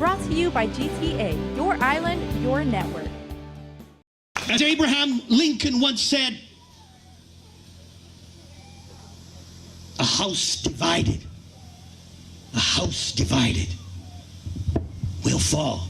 Brought to you by GTA, your island, your network. As Abraham Lincoln once said, a house divided will fall.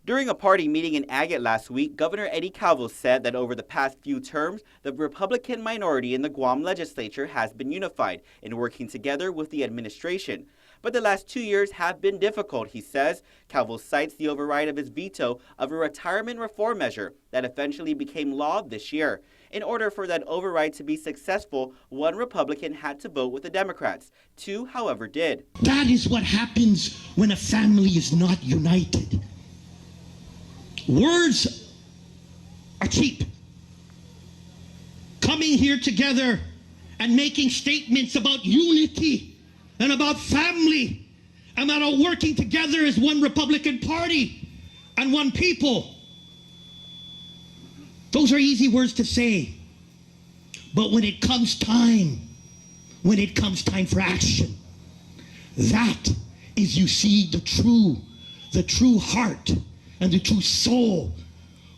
During a party meeting in Agate last week, Governor Eddie Calvo said that over the past few terms, the Republican minority in the Guam legislature has been unified in working together with the administration. But the last 2 years have been difficult, he says. Calvo cites the override of his veto of a retirement reform measure that eventually became law this year. In order for that override to be successful, one Republican had to vote with the Democrats. Two, however, did. That is what happens when a family is not united. Words are cheap. Coming here together and making statements about unity and about family and about working together as one Republican Party and one people. Those are easy words to say. But when it comes time for action, that is, you see, the true heart and the true soul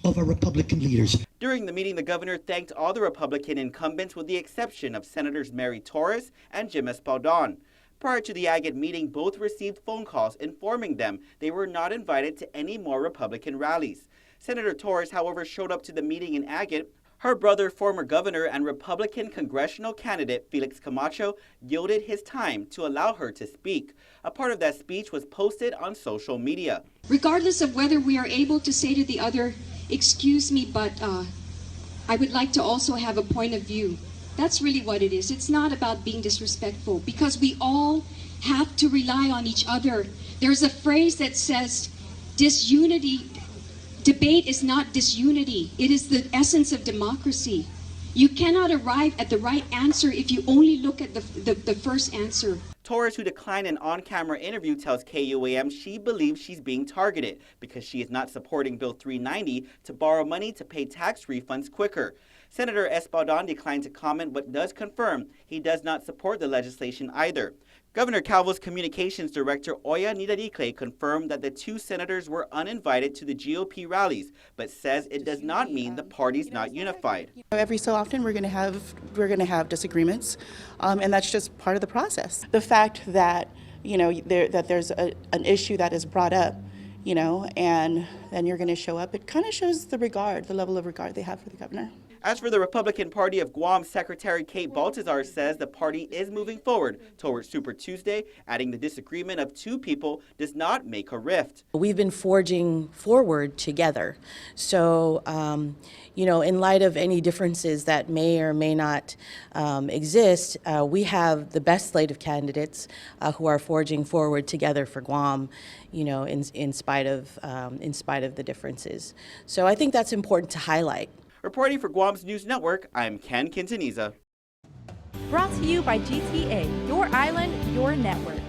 of our Republican leaders. During the meeting, the governor thanked all the Republican incumbents with the exception of Senators Mary Torres and Jim Espaldon. Prior to the Agate meeting, both received phone calls informing them they were not invited to any more Republican rallies. Senator Torres, however, showed up to the meeting in Agate. Her brother, former governor and Republican congressional candidate Felix Camacho, yielded his time to allow her to speak. A part of that speech was posted on social media. Regardless of whether we are able to say to the other, excuse me, but I would like to also have a point of view. That's really what it is. It's not about being disrespectful, because we all have to rely on each other. There's a phrase that says, debate is not disunity. It is the essence of democracy. You cannot arrive at the right answer if you only look at the first answer. Torres, who declined an on-camera interview, tells KUAM she believes she's being targeted because she is not supporting Bill 390 to borrow money to pay tax refunds quicker. Senator Espaldon declined to comment but does confirm he does not support the legislation either. Governor Calvo's communications director, Oya Nidaricle, confirmed that the two senators were uninvited to the GOP rallies, but says it does not mean the party's not unified. Every so often we're going to have disagreements, and that's just part of the process. The fact that that there's an issue that is brought up, and then you're going to show up, it kind of shows the level of regard they have for the governor. As for the Republican Party of Guam, Secretary Kate Baltazar says the party is moving forward towards Super Tuesday, adding the disagreement of two people does not make a rift. We've been forging forward together. So, in light of any differences that may or may not exist, we have the best slate of candidates who are forging forward together for Guam, in spite of the differences. So I think that's important to highlight. Reporting for Guam's News Network, I'm Ken Quintaniza. Brought to you by GTA, your island, your network.